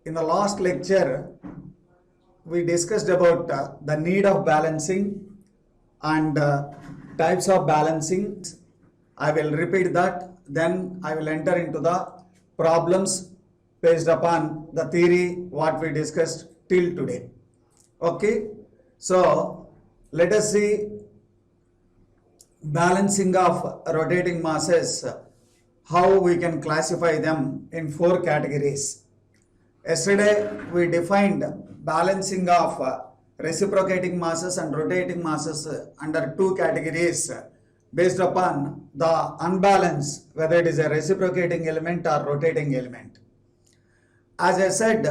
In the last lecture, we discussed about the need of balancing and types of balancing. I will repeat that, then I will enter into the problems based upon the theory what we discussed till today. Okay, so let us see balancing of rotating masses, how we can classify them in 4 categories. Yesterday we defined balancing of reciprocating masses and rotating masses under 2 categories based upon the unbalance, whether it is a reciprocating element or rotating element. As I said,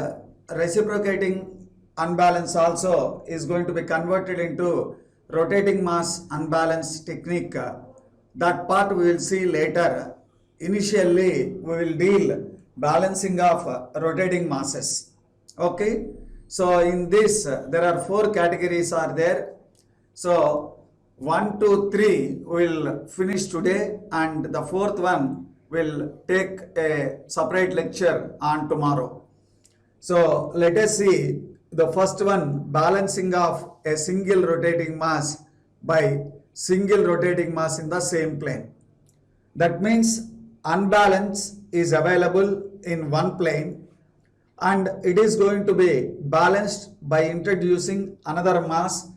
reciprocating unbalance also is going to be converted into rotating mass unbalance technique. That part we will see later. Initially we will deal balancing of rotating masses. Okay, so in this there are 4 categories are there. So 1, 2, 3 will finish today, and the 4th one will take a separate lecture on tomorrow. So let us see the first one, balancing of a single rotating mass by single rotating mass in the same plane. That means unbalance is available in one plane and it is going to be balanced by introducing another mass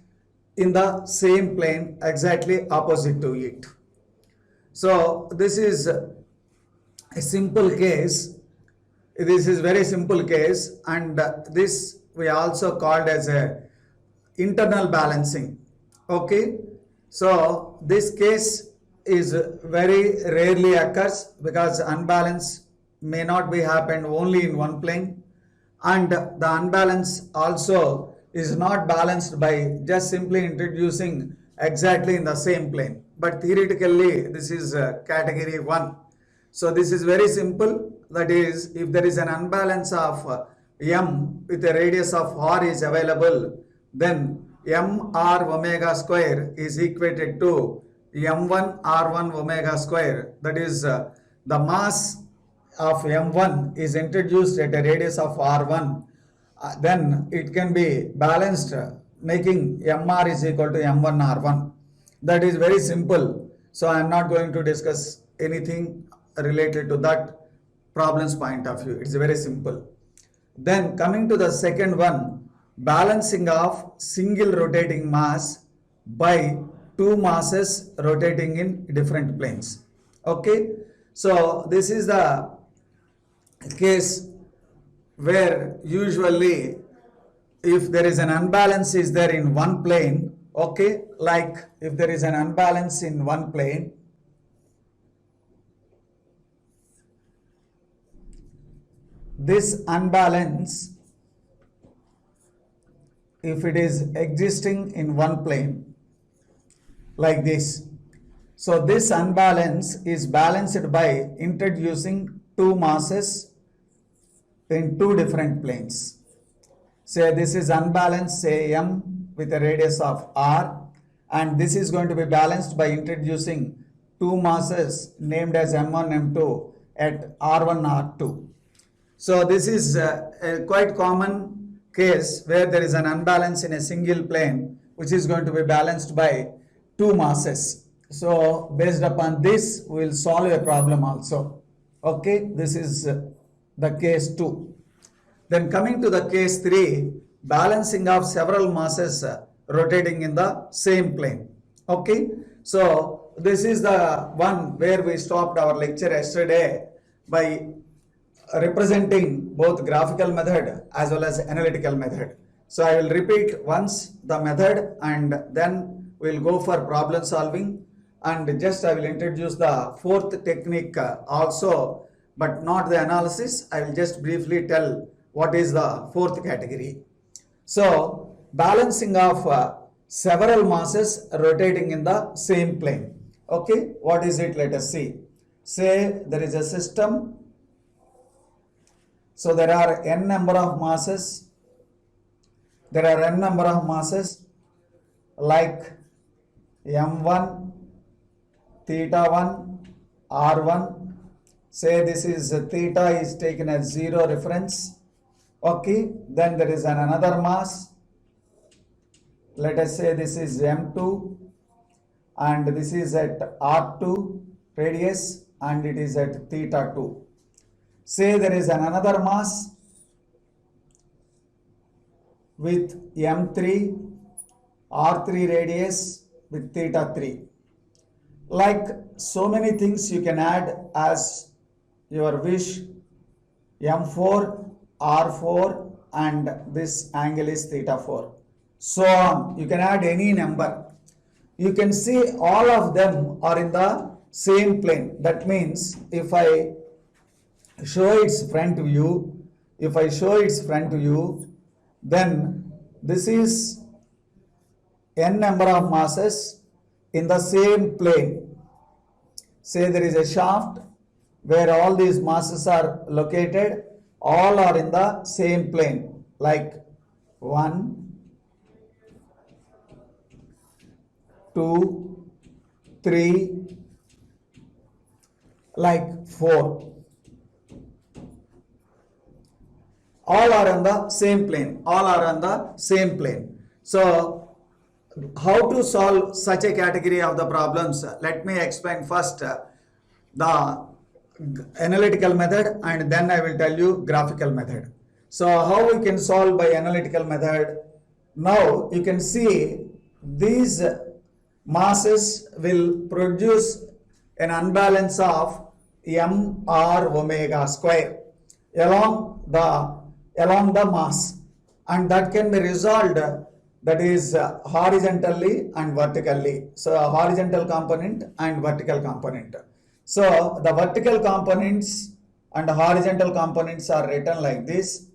in the same plane exactly opposite to it. So this is a simple case. This is very simple case, and this we also called as a internal balancing. Okay, so this case is very rarely occurs because unbalance may not be happened only in one plane, and the unbalance also is not balanced by just simply introducing exactly in the same plane, but theoretically this is category 1. So this is very simple, that is, if there is an unbalance of m with a radius of r is available, then m r omega square is equated to m1 r1 omega square. That is the mass of m1 is introduced at a radius of r1, then it can be balanced making mr is equal to m1 r1. That is very simple. So I am not going to discuss anything related to that problem's point of view. It's very simple. Then coming to the second one, balancing of single rotating mass by 2 masses rotating in different planes. Okay, so this is the case where usually if there is an unbalance is there in one plane, okay, like if there is an unbalance in one plane, this unbalance, if it is existing in one plane like this, so this unbalance is balanced by introducing 2 masses in 2 different planes. Say this is unbalanced, say m with a radius of r, and this is going to be balanced by introducing 2 masses named as m1 m2 at r1 r2. So this is a quite common case where there is an unbalance in a single plane which is going to be balanced by 2 masses. So based upon this we will solve a problem also. Okay, this is the case 2. Then coming to the case 3, balancing of several masses rotating in the same plane. Okay, so this is the one where we stopped our lecture yesterday by representing both graphical method as well as analytical method. So I will repeat once the method and then we will go for problem solving, and just I will introduce the 4th technique also, but not the analysis. I will just briefly tell what is the 4th category. So balancing of several masses rotating in the same plane. Okay, what is it? Let us see. Say there is a system. So there are n number of masses. There are n number of masses like m1, theta 1, r1. Say this is theta is taken as 0 reference, Okay, then there is another mass. Let us say this is M2 and this is at R2 radius and it is at theta 2. Say there is another mass with M3 R3 radius with theta 3. Like so many things you can add as your wish. M4, R4 and this angle is theta 4. So on. You can add any number. You can see all of them are in the same plane. That means if I show its front view, then this is n number of masses in the same plane. Say there is a shaft where all these masses are located, all are in the same plane, like 1, 2, 3, like 4. All are on the same plane. So, how to solve such a category of the problems? Let me explain first the analytical method and then I will tell you graphical method. So, how we can solve by analytical method? Now, you can see these masses will produce an unbalance of m r omega square along the mass, and that can be resolved, that is horizontally and vertically. So a horizontal component and vertical component. So the vertical components and horizontal components are written like this.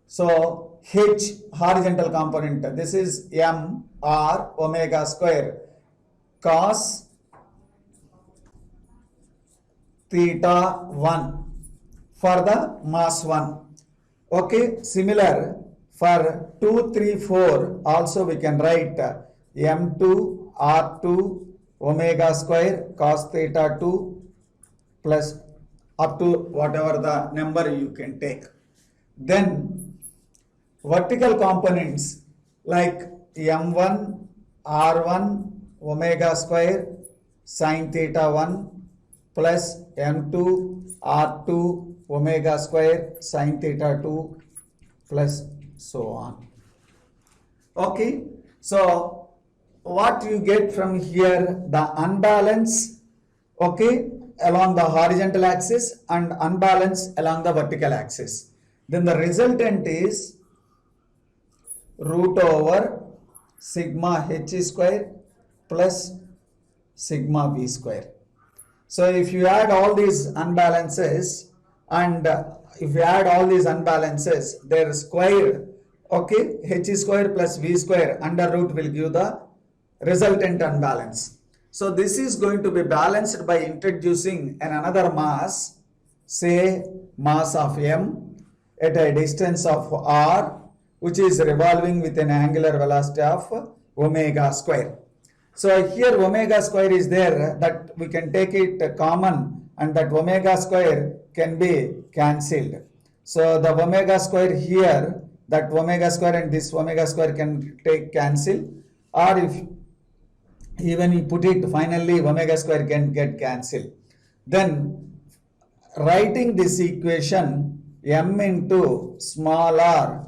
So H horizontal component, this is m r omega square cos theta 1 for the mass 1. Okay, similar for 2, 3, 4 also we can write m2 r2 omega square cos theta 2 plus up to whatever the number you can take. Then vertical components like m1 r1 omega square sin theta 1 plus m2 r2 omega square sin theta 2 plus so on. Okay, so what you get from here, the unbalance, okay, along the horizontal axis and unbalance along the vertical axis. Then the resultant is root over sigma h square plus sigma v square. So if you add all these unbalances and their square, okay, h square plus v square under root will give the resultant unbalance. So this is going to be balanced by introducing another mass, say mass of m at a distance of r, which is revolving with an angular velocity of omega square. So here omega square is there, that we can take it common and that omega square can be cancelled. So the omega square here, that omega square and this omega square can take cancel, or if even you put it finally omega square can get cancelled. Then writing this equation, m into small r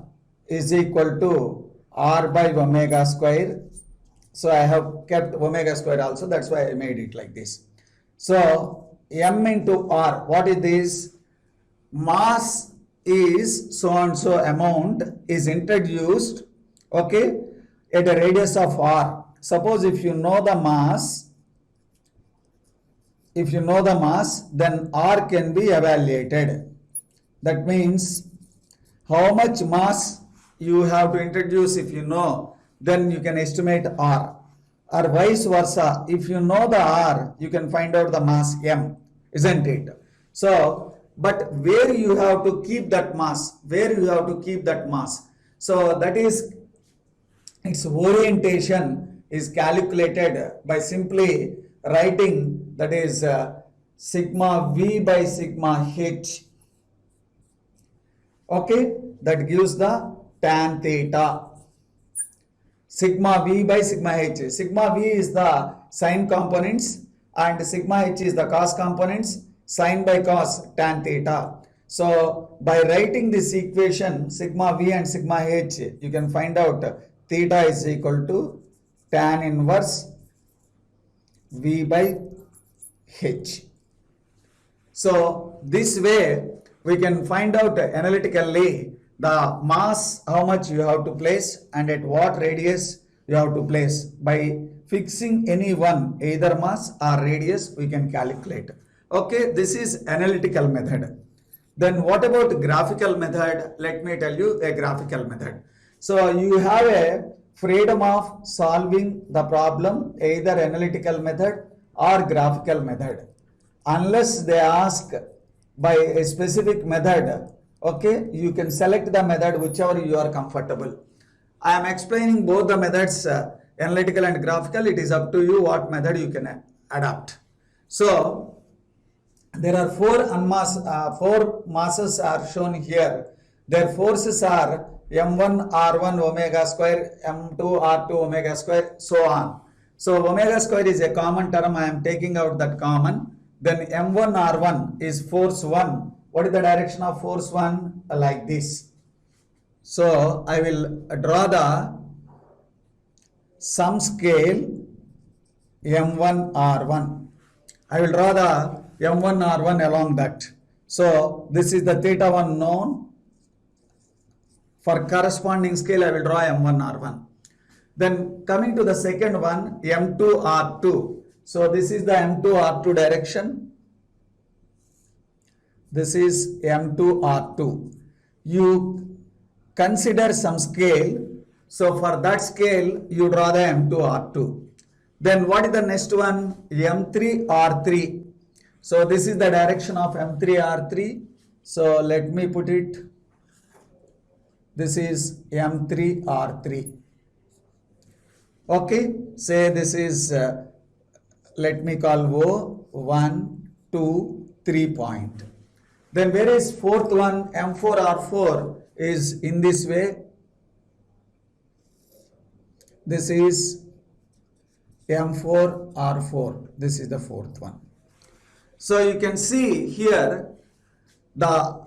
is equal to r by omega square. So I have kept omega square also, that's why I made it like this. So m into r, what is this? Mass is so and so amount is introduced, okay, at a radius of r. Suppose if you know the mass, then r can be evaluated. That means how much mass you have to introduce, if you know, then you can estimate r, or vice versa. If you know the r, you can find out the mass m, isn't it? So, but where you have to keep that mass, so that is, its orientation is calculated by simply writing, that is sigma v by sigma h. Okay, that gives the tan theta. Sigma V by sigma H. Sigma V is the sine components and sigma H is the cos components. Sine by cos tan theta. So by writing this equation sigma V and sigma H, you can find out theta is equal to tan inverse V by H. So this way we can find out analytically the mass, how much you have to place and at what radius you have to place. By fixing any one, either mass or radius, we can calculate. Okay, this is analytical method. Then what about graphical method? Let me tell you a graphical method. So you have a freedom of solving the problem either analytical method or graphical method. Unless they ask by a specific method, okay, you can select the method whichever you are comfortable. I am explaining both the methods, analytical and graphical. It is up to you what method you can adapt. So there are four masses are shown here. Their forces are m1 r1 omega square, m2 r2 omega square, so on. So omega square is a common term. I am taking out that common. Then m1 r1 is force 1. What is the direction of force 1? Like this. So I will draw the sum scale m1 r1. I will draw the m1 r1 along that. So this is the theta 1 known. For corresponding scale I will draw m1 r1. Then coming to the second one, m2 r2. So this is the m2 r2 direction. This is m2 r2. You consider some scale. So for that scale you draw the m2 r2. Then what is the next one? m3 r3. So this is the direction of m3 r3. So let me put it. This is m3 r3. Okay, say this is let me call O 1, 2, 3 point. Then where is fourth one? M4 R4 is in this way. This is M4 R4. This is the fourth one. So you can see here the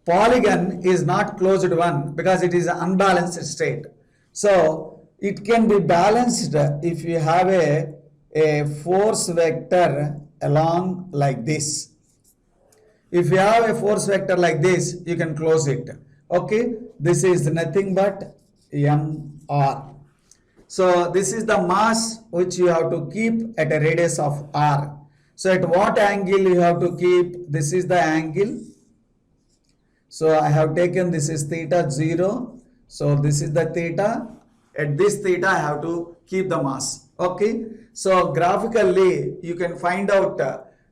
polygon is not closed one because it is an unbalanced state. So it can be balanced if you have a force vector along like this. If you have a force vector like this, you can close it. Okay, this is nothing but mr. So this is the mass which you have to keep at a radius of r. So at what angle you have to keep? This is the angle. So I have taken this is theta 0. So this is the theta. At this theta I have to keep the mass. Okay. So graphically you can find out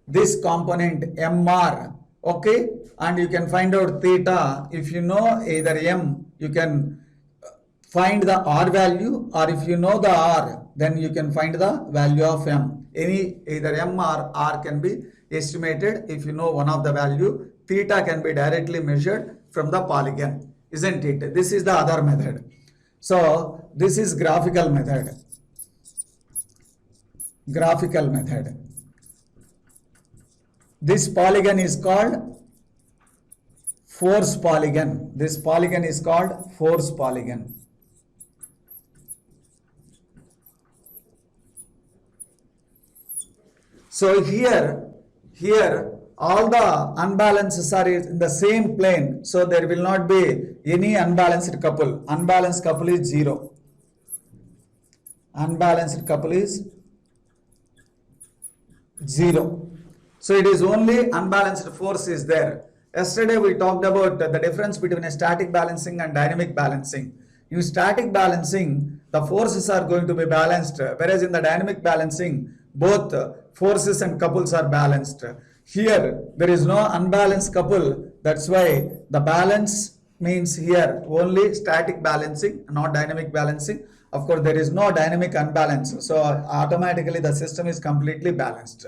this component mr. Okay. And you can find out theta. If you know either m, you can find the r value, or if you know the r, then you can find the value of m. Either m or r can be estimated if you know one of the value. Theta can be directly measured from the polygon, isn't it? This is the other method. So this is graphical method. Graphical method. This polygon is called force polygon. This polygon is called force polygon. So here all the unbalances are in the same plane. So there will not be any unbalanced couple. Unbalanced couple is 0. Unbalanced couple is 0. So it is only unbalanced force is there. Yesterday we talked about the difference between a static balancing and dynamic balancing. In static balancing, the forces are going to be balanced, whereas in the dynamic balancing, both forces and couples are balanced. Here, there is no unbalanced couple. That's why the balance means here only static balancing, not dynamic balancing. Of course, there is no dynamic unbalance. So automatically the system is completely balanced.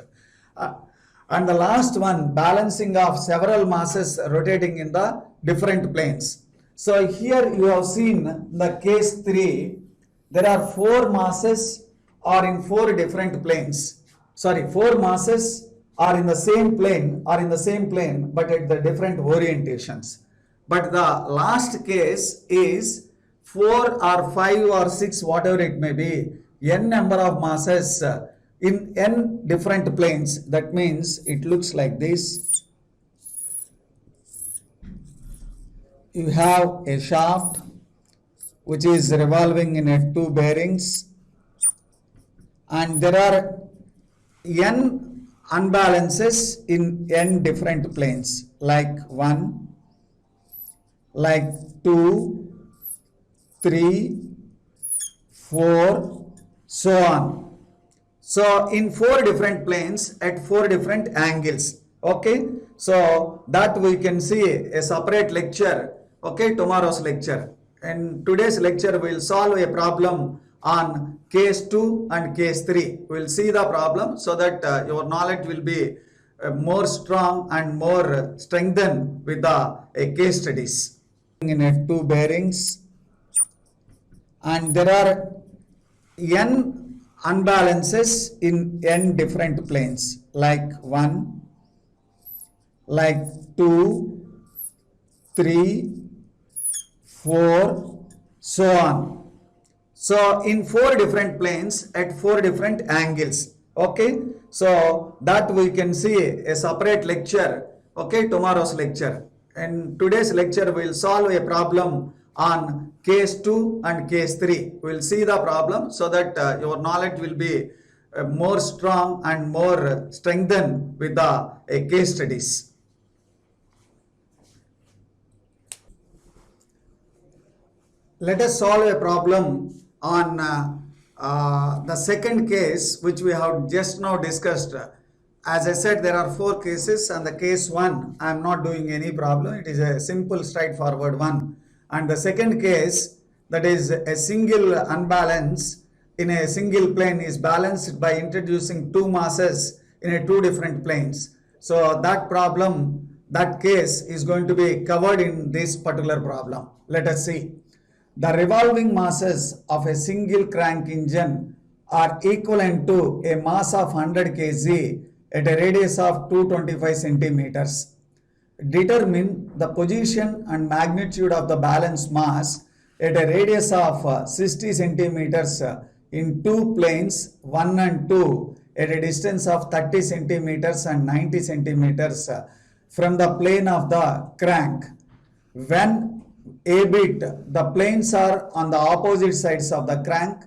And the last one, balancing of several masses rotating in the different planes. So here you have seen the case 3, there are 4 masses are in 4 different planes. Sorry, 4 masses are in the same plane but at the different orientations. But the last case is 4 or 5 or 6, whatever it may be, n number of masses in n different planes. That means it looks like this. You have a shaft which is revolving in a 2 bearings, and there are n unbalances in n different planes, like 1, like 2, 3, 4, so on. So in 4 different planes at 4 different angles. Okay, so that we can see a separate lecture. Okay, tomorrow's lecture. In today's lecture, we will solve a problem on case 2 and case 3. We will see the problem so that your knowledge will be more strong and more strengthened with the case studies. In a 2 bearings, and there are n unbalances in n different planes, like 1, like 2, 3, 4, so on. So in 4 different planes at 4 different angles. Okay, so that we can see a separate lecture. Okay, tomorrow's lecture. In today's lecture, we will solve a problem on case 2 and case 3. We will see the problem so that your knowledge will be more strong and more strengthened with the case studies. Let us solve a problem on the second case, which we have just now discussed. As I said, there are 4 cases, and the case 1, I am not doing any problem. It is a simple, straightforward one. And the second case, that is a single unbalance in a single plane, is balanced by introducing 2 masses in a 2 different planes. So that problem, that case is going to be covered in this particular problem. Let us see. The revolving masses of a single crank engine are equivalent to a mass of 100 kg at a radius of 225 centimeters. Determine the position and magnitude of the balance mass at a radius of 60 centimeters in 2 planes 1 and 2 at a distance of 30 centimeters and 90 centimeters from the plane of the crank. When A bit, the planes are on the opposite sides of the crank,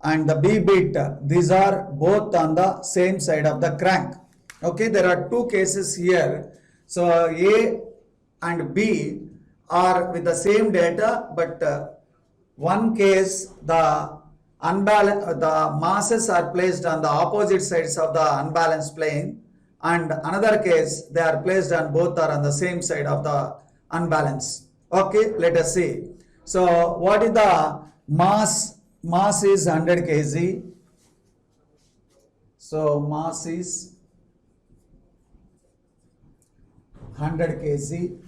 and the B bit, these are both on the same side of the crank. Okay, there are 2 cases here. So A and B are with the same data, but one case the masses are placed on the opposite sides of the unbalanced plane, and another case they are placed on both are on the same side of the unbalance. Okay, let us see. So what is the mass? Mass is 100 kg. So mass is 100 kg,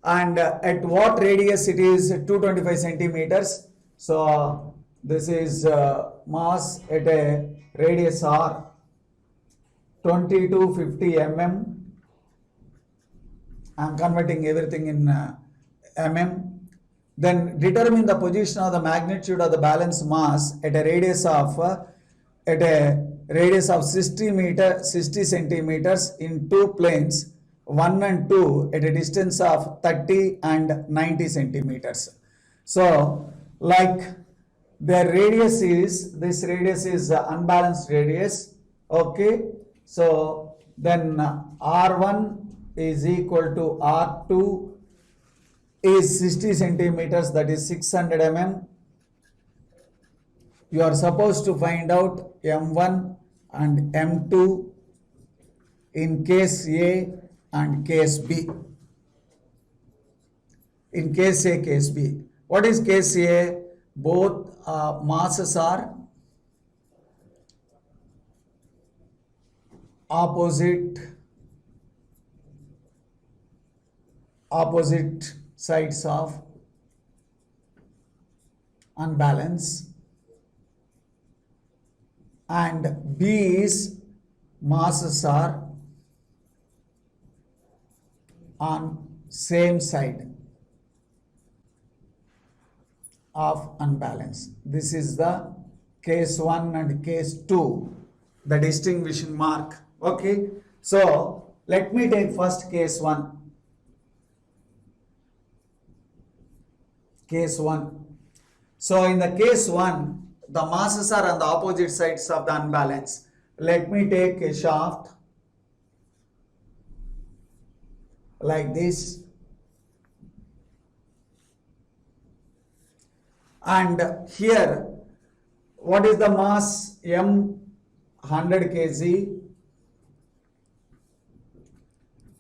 and at what radius it is? 225 centimeters. So this is mass at a radius r, 20 to 50 mm. I am converting everything in mm. Then determine the position of the magnitude of the balance mass at a radius of 60 centimeters in 2 planes 1 and 2 at a distance of 30 and 90 centimeters. So like their radius is, this radius is unbalanced radius. Okay, so then R1 is equal to R2 is 60 centimeters, that is 600 mm. You are supposed to find out M1 and M2 in case A and case B. In case A, case B. What is case A? Both masses are opposite sides of unbalance, and B's masses are on same side of unbalance. This is the case 1 and case 2, the distinguishing mark. Okay, so let me take first case 1. Case 1. So in the case 1, the masses are on the opposite sides of the unbalance. Let me take a shaft like this, and here what is the mass? M 100 kg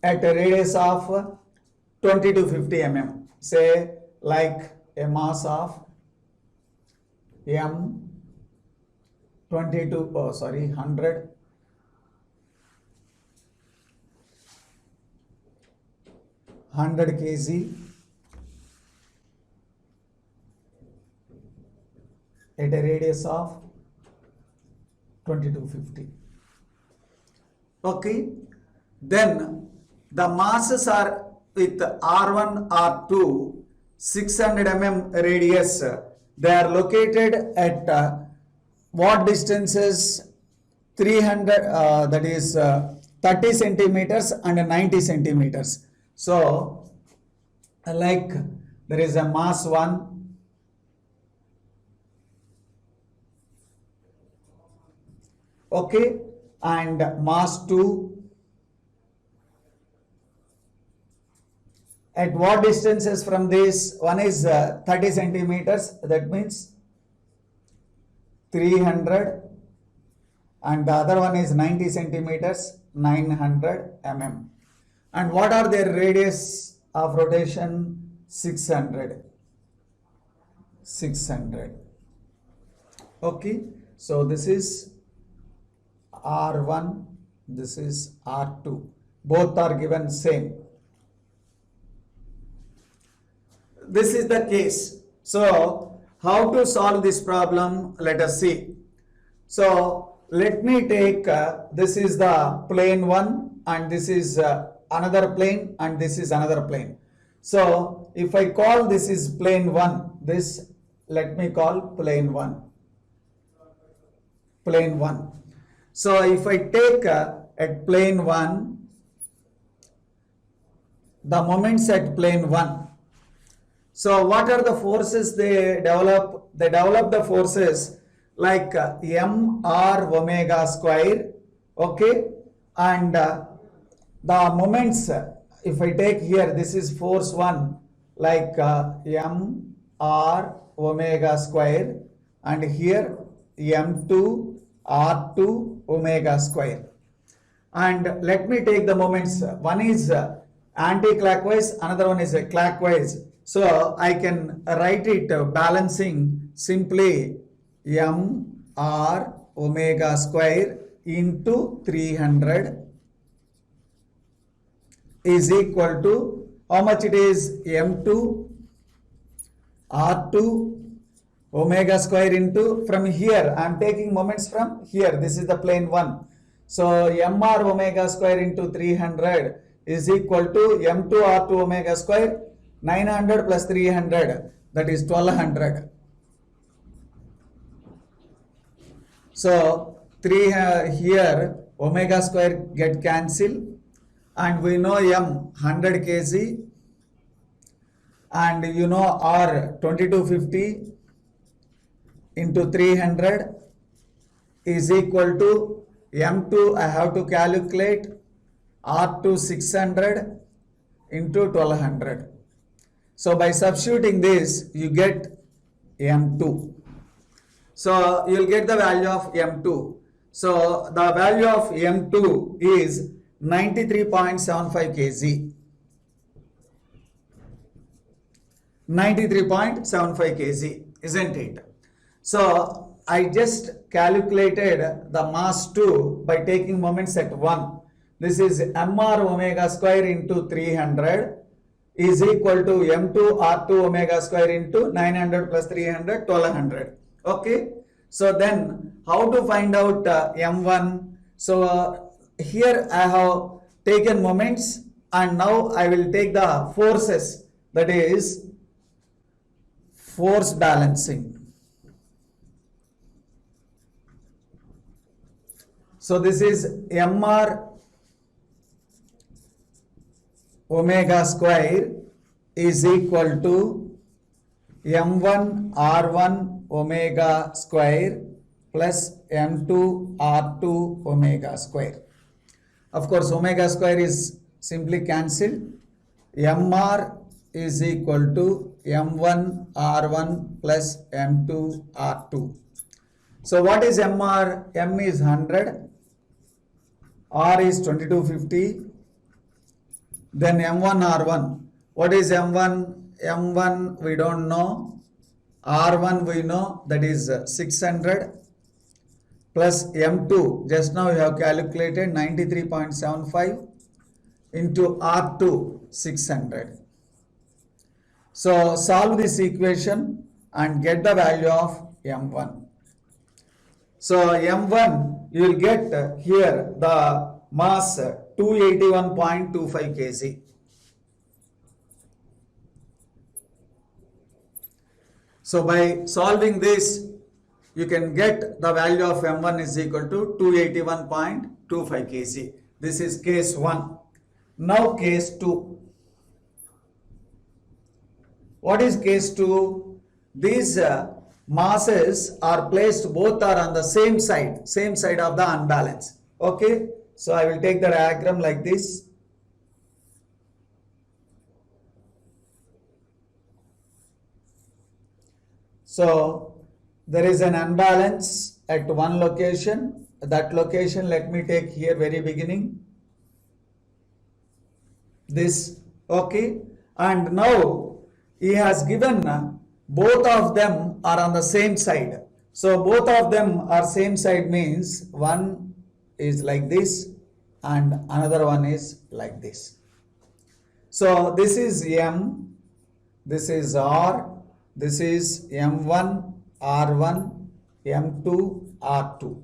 at a radius of 20 to 50 mm. Say like a mass of M 100 kg at a radius of 20 to 50. Okay, then the masses are with R1, R2, 600 mm radius. They are located at what distances? 300, that is 30 centimeters and 90 centimeters. So, like there is a mass 1, okay, and mass 2. At what distances from this? One is 30 centimeters, that means 300, and the other one is 90 centimeters, 900 mm. And what are their radius of rotation? 600. Okay, so this is R1, this is R2. Both are given same. This is the case. So, how to solve this problem? Let us see. So, let me take, this is the plane 1 and this is another plane and this is another plane. So, if I call this is plane 1, this let me call plane 1. Plane 1. So, if I take at plane 1, the moments at plane 1. So, what are the forces they develop? They develop the forces like m r omega square, okay, and the moments, if I take here, this is force 1 like m r omega square, and here m2 r2 omega square. And let me take the moments. One is anti-clockwise, another one is clockwise. So I can write it balancing simply m r omega square into 300 is equal to how much it is? m2 r2 omega square into, from here I am taking moments from here, this is the plane 1. So m r omega square into 300 is equal to m2 r2 omega square, 900 plus 300, that is 1200. So 3 here omega square get cancelled, and we know m 100 kg, and you know r 2250 into 300 is equal to m2, I have to calculate r2 600 into 1200. So by substituting this, you get m2. So you will get the value of m2. So the value of m2 is 93.75 kg. 93.75 kg, isn't it? So I just calculated the mass 2 by taking moments at 1. This is mr omega square into 300 is equal to m2 r2 omega square into 900 plus 300, 1200. Okay. So then how to find out m1? So here I have taken moments and now I will take the forces, that is force balancing. So this is mr omega square is equal to m1 r1 omega square plus m2 r2 omega square. Of course, omega square is simply cancelled. mr is equal to m1 r1 plus m2 r2. So what is mr? M is 100, r is 2250. Then m1 r1. What is m1? m1 we don't know. r1 we know, that is 600 plus m2, just now we have calculated 93.75 into r2 600. So solve this equation and get the value of m1. So m1 you will get here the mass 281.25 kg. So by solving this, you can get the value of m1 is equal to 281.25 kg. This is case 1. Now case 2. What is case 2? These masses are placed, both are on the same side of the unbalance. Okay. So I will take the diagram like this. So there is an unbalance at one location. That location, let me take here very beginning. This, okay. And now he has given both of them are on the same side. So both of them are same side means one is like this and another one is like this. So this is M, this is R, this is M1, R1, M2, R2.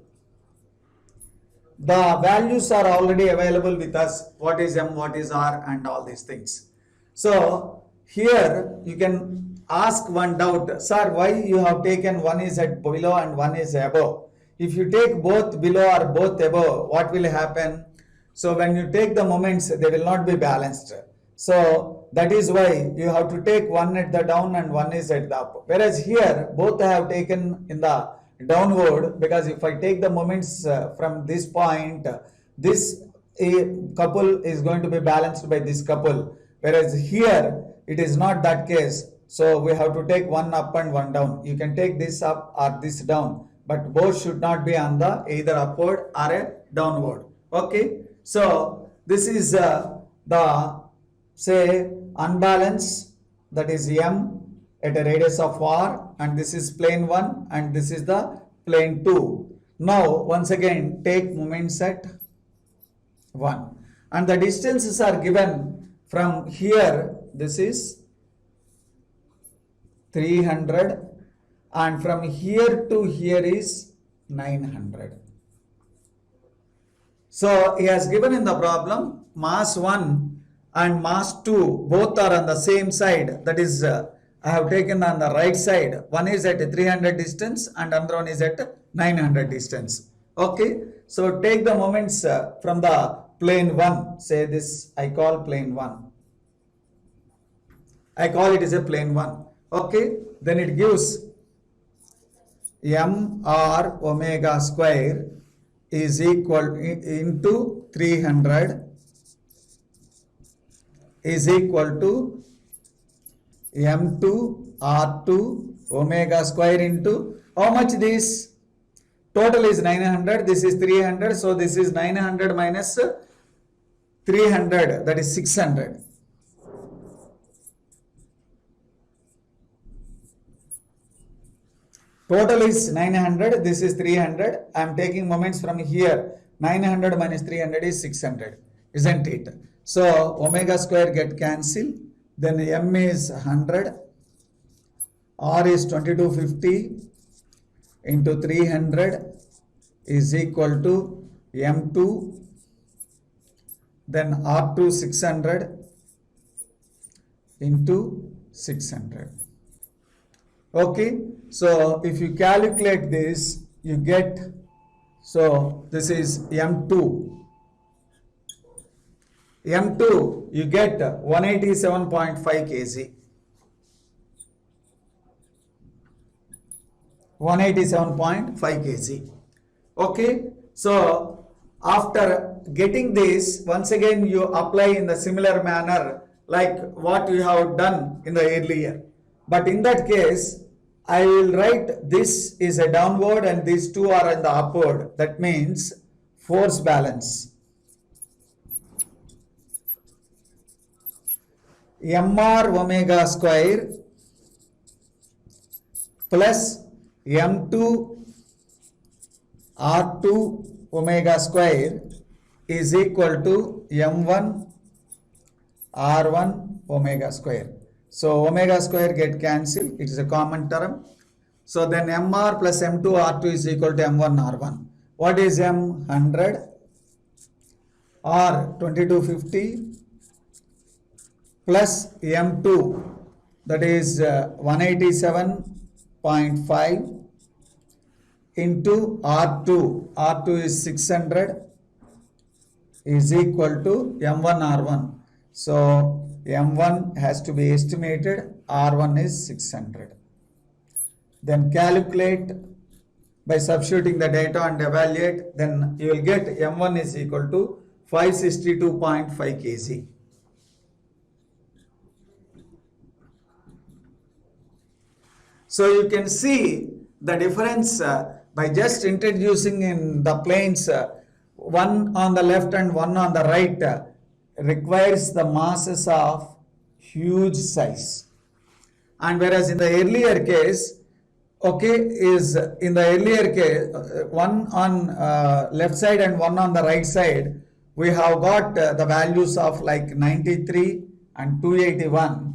The values are already available with us. What is M, what is R, and all these things. So here you can ask one doubt, sir, why you have taken one is at below and one is above? If you take both below or both above, what will happen? So when you take the moments, they will not be balanced. So that is why you have to take one at the down and one is at the up. Whereas here, both I have taken in the downward, because if I take the moments from this point, this couple is going to be balanced by this couple. Whereas here, it is not that case. So we have to take one up and one down. You can take this up or this down, but both should not be on the either upward or a downward. Okay. So this is the say unbalance, that is M at a radius of R, and this is plane 1 and this is the plane 2. Now once again take moments at 1 and the distances are given from here. This is 300 and from here to here is 900. So he has given in the problem mass 1 and mass 2 both are on the same side, that is I have taken on the right side. One is at 300 distance and another one is at 900 distance. Okay. So take the moments from the plane 1. Say this I call plane 1. I call it as a plane 1. Okay. Then it gives mr omega square is equal into 300 is equal to m2 r2 omega square into how much this? Total is 900, this is 300, so this is 900 minus 300, that is 600. Total is 900, this is 300. I am taking moments from here. 900 minus 300 is 600, isn't it? So omega square get cancelled. then M is 100, R is 2250 into 300 is equal to M2, then R2 600 into 600. Okay, so if you calculate this, you get, so this is M2. M2, you get 187.5 kg. 187.5 kg. Okay, so after getting this, once again you apply in the similar manner like what we have done in the earlier. But in that case, I will write this is a downward and these two are in the upward. That means force balance. Mr omega square plus M2 R2 omega square is equal to M1 R1 omega square. So omega square get cancelled, it is a common term. So then Mr plus M2 R2 is equal to M1 R1. What is M? 100, R 2250 plus M2, that is 187.5 into R2, R2 is 600 is equal to M1 R1. So M1 has to be estimated, R1 is 600. Then calculate by substituting the data and evaluate, then you will get M1 is equal to 562.5 kg. So you can see the difference by just introducing in the planes one on the left and one on the right requires the masses of huge size. And whereas in the earlier case, okay, is in the earlier case, one on left side and one on the right side, we have got the values of like 93 and 281.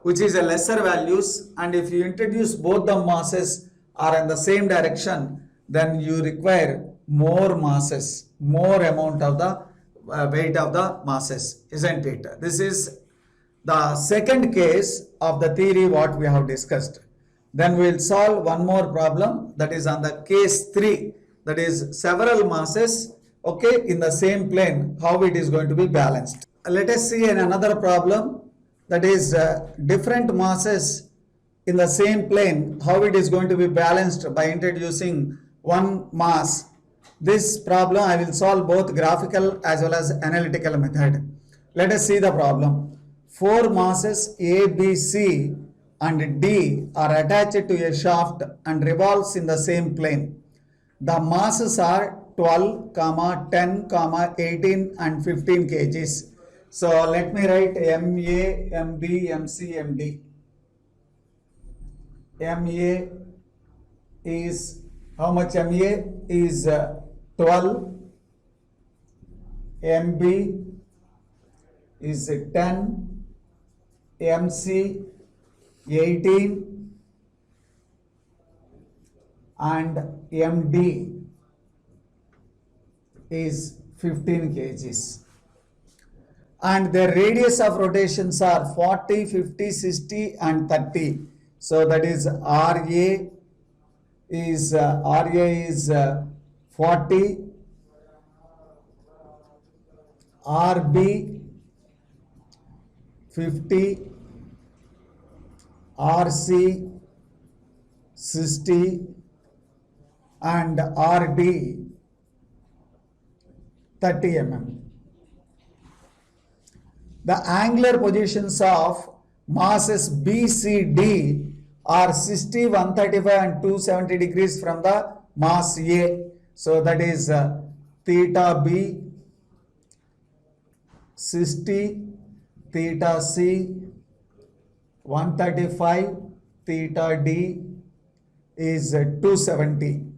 Which is a lesser values, and if you introduce both the masses are in the same direction, then you require more masses, more amount of the weight of the masses, isn't it? This is the second case of the theory what we have discussed. Then we will solve one more problem, that is on the case 3, that is several masses, okay, in the same plane, how it is going to be balanced. Let us see in another problem, that is different masses in the same plane, how it is going to be balanced by introducing one mass. This problem I will solve both graphical as well as analytical method. Let us see the problem. 4 masses A, B, C and D are attached to a shaft and revolves in the same plane. The masses are 12, 10, 18 and 15 kgs. So let me write MA, MB, MC, MD. MA is, how much MA is 12, MB is 10, MC 18 and MD is 15 kgs. And their radius of rotations are 40, 50, 60 and 30. So that is RA is 40, RB 50, RC 60 and RD 30 mm. The angular positions of masses B, C, D are 60, 135 and 270 degrees from the mass A. So that is theta B 60, theta C 135, theta D is 270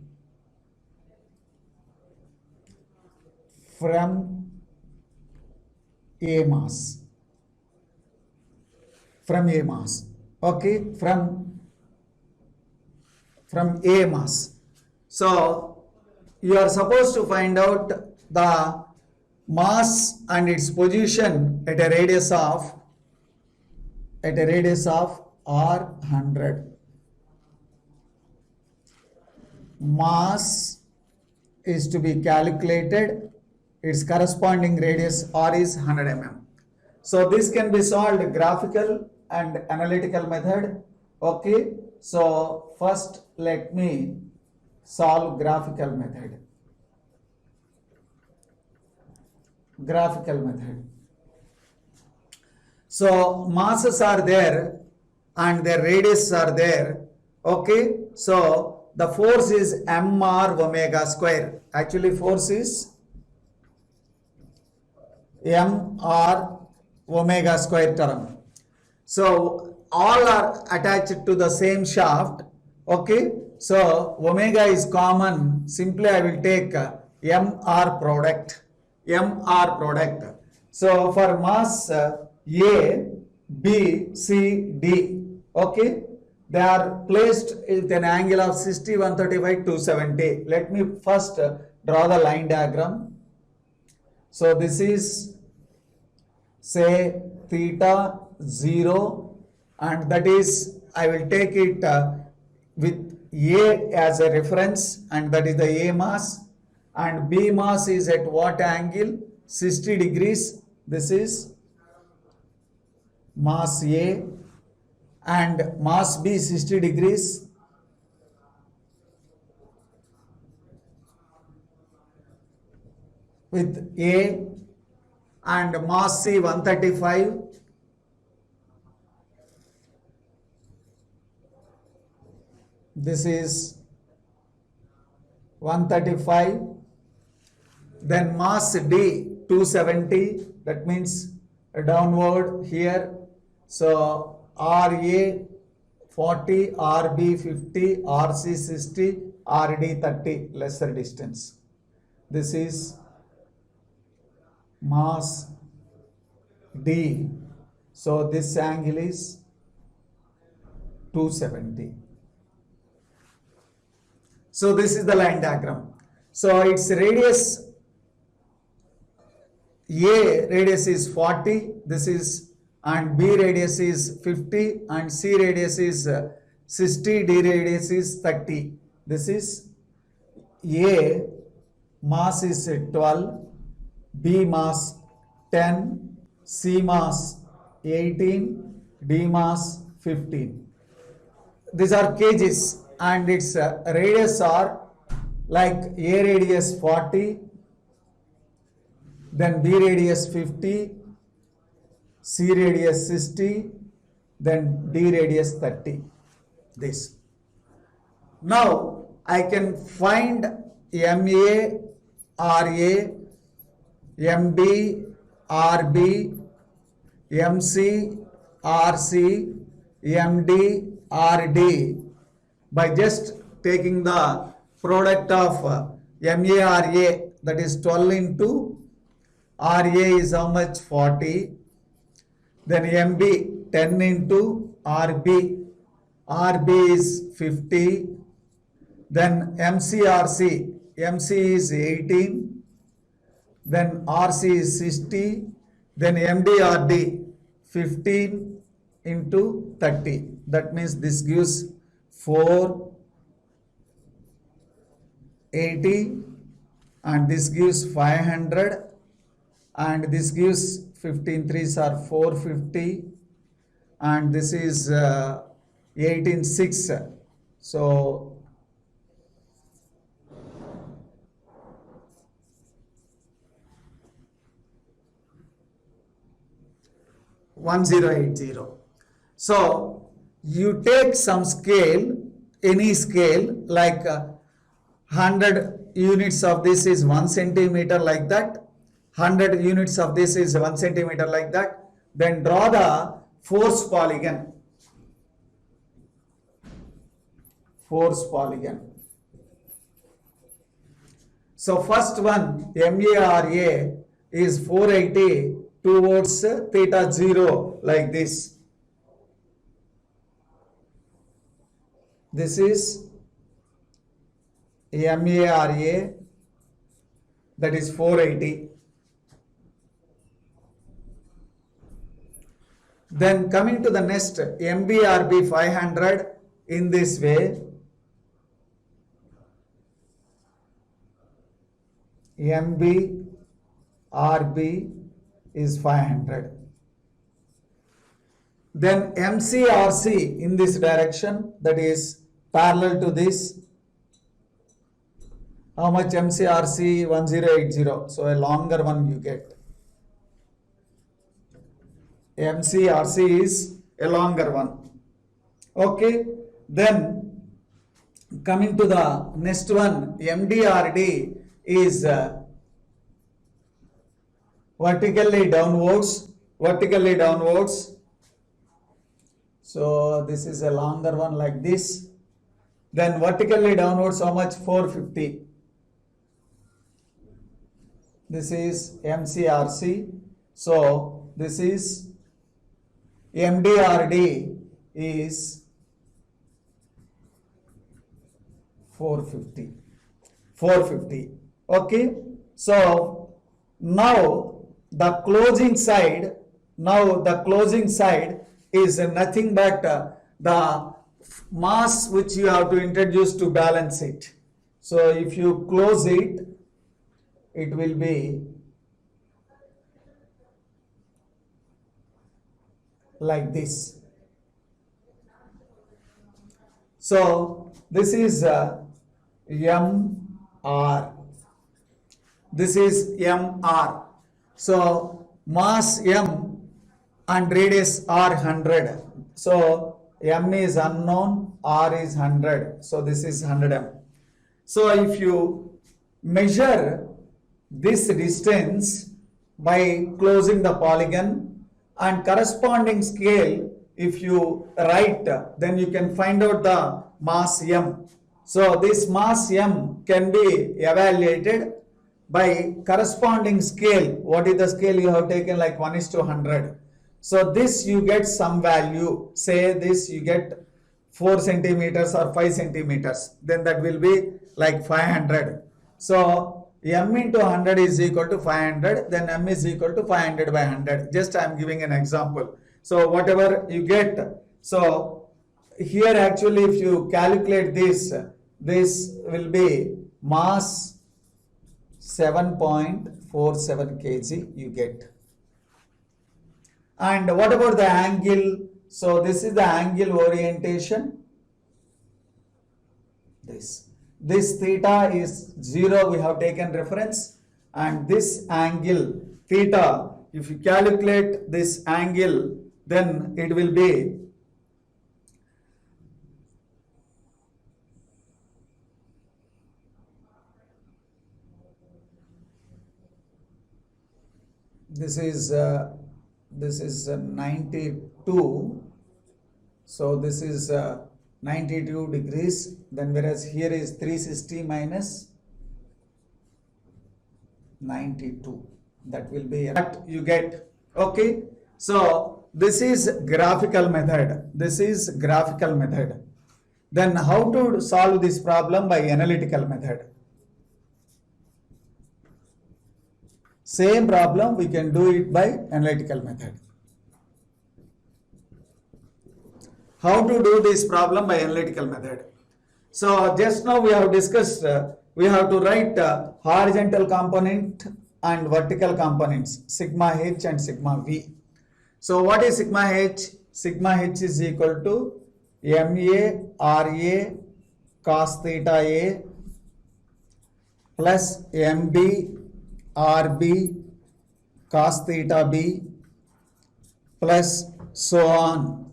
from A mass. from A mass. Okay, from A mass. So you are supposed to find out the mass and its position at a radius of r100. Mass is to be calculated, its corresponding radius r is 100 mm. So this can be solved graphical and analytical method. Okay, so first let me solve graphical method. So masses are there and their radius are there. Okay, so the force is mr omega square. Actually force is mr omega square term. So all are attached to the same shaft. Okay, so omega is common. Simply I will take mr product. So for mass A, B, C, D, okay, they are placed with an angle of 60, 135, 270. Let me first draw the line diagram. So this is, say, theta 0, and that is, I will take it with A as a reference, and that is the A mass, and B mass is at what angle? 60 degrees. This is mass A, and mass B 60 degrees. With A, and mass C 135. This is 135. Then mass D 270, that means downward here. So RA 40, RB 50, RC 60, RD 30, lesser distance. This is mass D. So this angle is 270. So this is the line diagram. So its radius, A radius is 40, this is, and B radius is 50, and C radius is 60, D radius is 30. This is A mass is 12, B mass 10, C mass 18, D mass 15. These are kgs, and its radius are like A radius 40, then B radius 50, C radius 60, then D radius 30. This. Now I can find MA, RA, MB, RB, MC, RC, MD, RD by just taking the product of MARA, that is 12 into RA is how much? 40. Then MB 10 into RB. RB is 50. Then MCRC. MC is 18. Then RC is 60. Then MDRD 15 into 30. That means this gives 480, and this gives 500, and this gives 15 threes are 450, and this is 18 6. So 1080. So you take some scale, any scale, like 100 units of this is 1 centimeter, like that. 100 units of this is 1 centimeter, like that. Then draw the force polygon. So first one, MARA is 480 towards theta 0, like this. This is MARA, that is 480. Then coming to the next, MBRB 500 in this way. MBRB is 500. Then MCRC in this direction, that is parallel to this. How much MCRC? 1080. So a longer one you get. MCRC is a longer one. Okay. Then coming to the next one, MDRD is vertically downwards. So this is a longer one like this. Then vertically downwards, how much? 450. This is MCRC. So this is MDRD is 450. Okay. So now the closing side is nothing but the mass which you have to introduce to balance it. So if you close it, it will be like this. So this is MR. This is MR. So mass M and radius R 100. So M is unknown, R is 100. So this is 100 M. So if you measure this distance by closing the polygon and corresponding scale, if you write, then you can find out the mass M. So this mass M can be evaluated by corresponding scale. What is the scale you have taken? Like 1:100. So this you get some value. Say this you get 4 centimeters or 5 centimeters. Then that will be like 500. So M into 100 is equal to 500. Then M is equal to 500 by 100. Just I am giving an example. So whatever you get. So here actually if you calculate this, this will be mass 7.47 kg you get. And what about the angle? So this is the angle orientation. This theta is 0, we have taken reference, and this angle theta, if you calculate this angle, then it will be this is 92. So this is 92 degrees. Then whereas here is 360 minus 92. That will be what you get. Okay. So this is graphical method. Then how to solve this problem? By analytical method. Same problem we can do it by analytical method. How to do this problem by analytical method? So just now we have discussed, we have to write horizontal component and vertical components, sigma h and sigma v. So what is sigma h? Sigma h is equal to MA RA cos theta A plus MB RB cos theta B plus so on.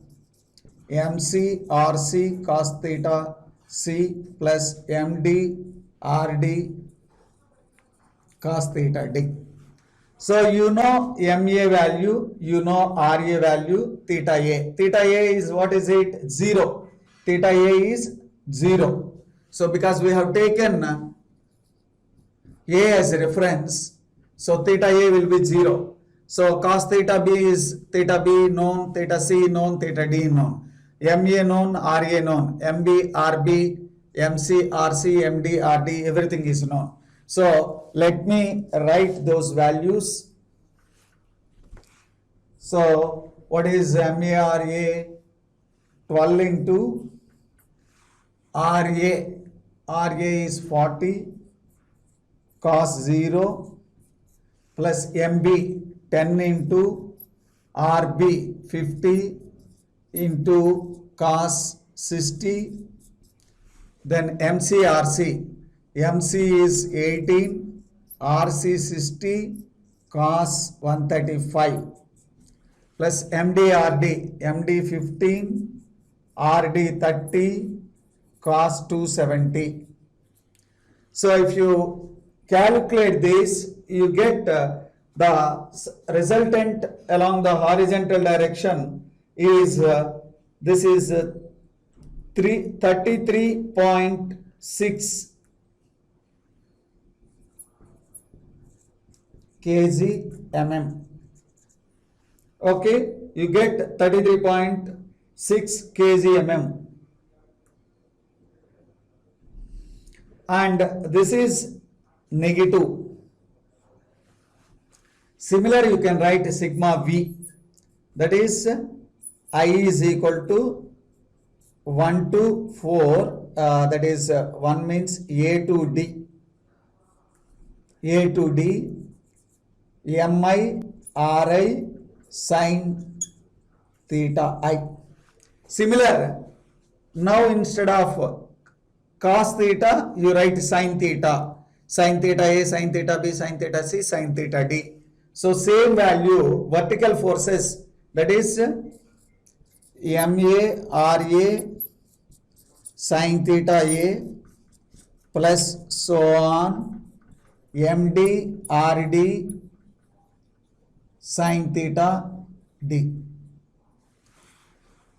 MC RC cos theta C plus MD RD cos theta D. So you know MA value, you know RA value, theta A. Theta A is, what is it? 0. Theta A is 0. So because we have taken A as a reference, so theta A will be 0. So cos theta B is theta B known, theta C known, theta D known. MA known, RA known, MB, RB, MC, RC, MD, RD, everything is known. So let me write those values. So what is MARA? 12 into RA. RA is 40 cos 0 plus MB 10 into RB 50 into cos 60. Then MCRC. MC is 18, RC 60 cos 135 plus MDRD. MD 15, RD 30 cos 270. So if you calculate this, you get the resultant along the horizontal direction is this is 33.6 kg/mm. Okay, you get 33.6 kg/mm. And this is negative. Similar, you can write sigma V, that is I is equal to 1 to 4, that is 1 means A to D, MI RI sin theta I. Similar, now instead of cos theta, you write sin theta. Sin theta A, sin theta B, sin theta C, sin theta D. So same value, vertical forces, that is MA RA sin theta A plus so on MD RD sin theta D.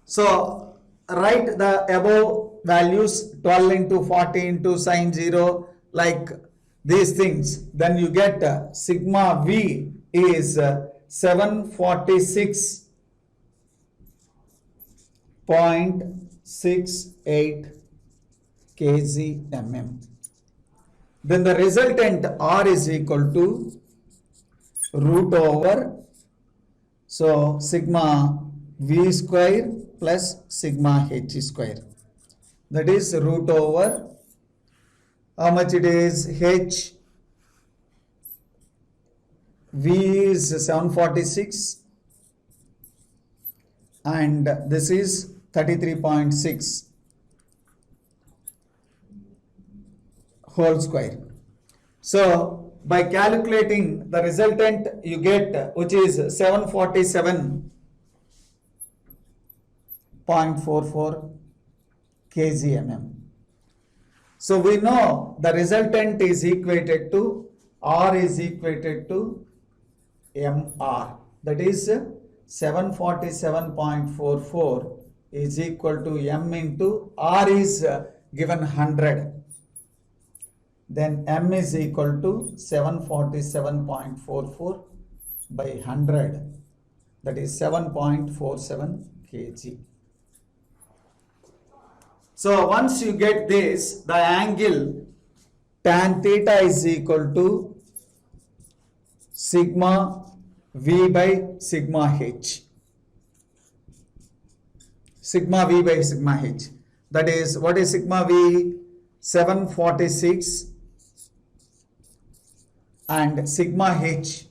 So write the above values, 12 into 40 into sin 0, like these things. Then you get sigma V is 746.68 kg/mm. Then the resultant R is equal to root over, so sigma V square plus sigma H square. That is root over, how much it is, H, V is 746 and this is 33.6 whole square. So by calculating the resultant, you get, which is 747.44 kg/mm. So we know the resultant is equated to, R is equated to MR, that is 747.44 is equal to M into R is given 100. Then M is equal to 747.44 by 100, that is 7.47 kg. So once you get this, the angle tan theta is equal to sigma V by sigma H. Sigma V by sigma H. That is, what is sigma V? 746 and sigma H,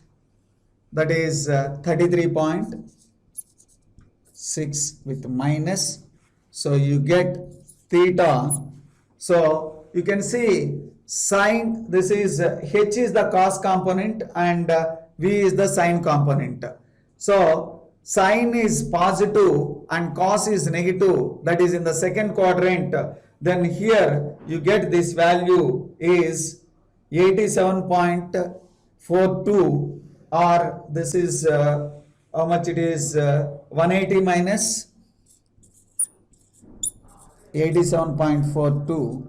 that is 33.6 with minus. So you get theta. So you can see sine, this is H is the cos component and V is the sine component. So sine is positive and cos is negative, that is in the second quadrant. Then here you get this value is 87.42, or this is how much it is, 180 minus 87.42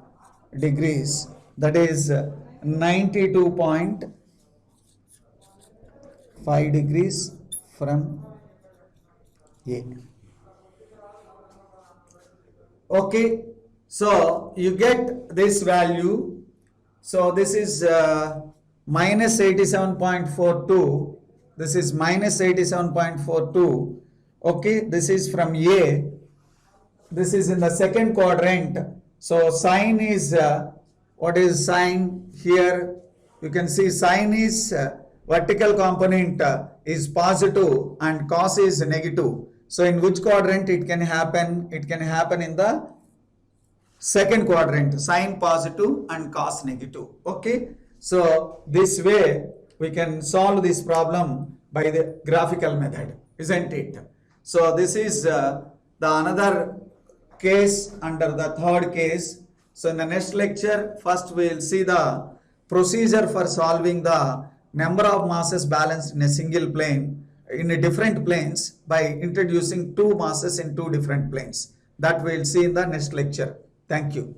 degrees, that is 92.5 degrees from A. Okay, so you get this value. So this is minus 87.42. This is minus 87.42. Okay, this is from A. This is in the second quadrant. So sine is what is sine here? You can see sine is vertical component is positive and cos is negative. So in which quadrant it can happen? It can happen in the second quadrant, sine positive and cos negative. Okay, so this way we can solve this problem by the graphical method, isn't it? So this is the another case under the third case. So in the next lecture, first we will see the procedure for solving the number of masses balanced in a single plane in a different planes by introducing two masses in two different planes. That we will see in the next lecture. Thank you.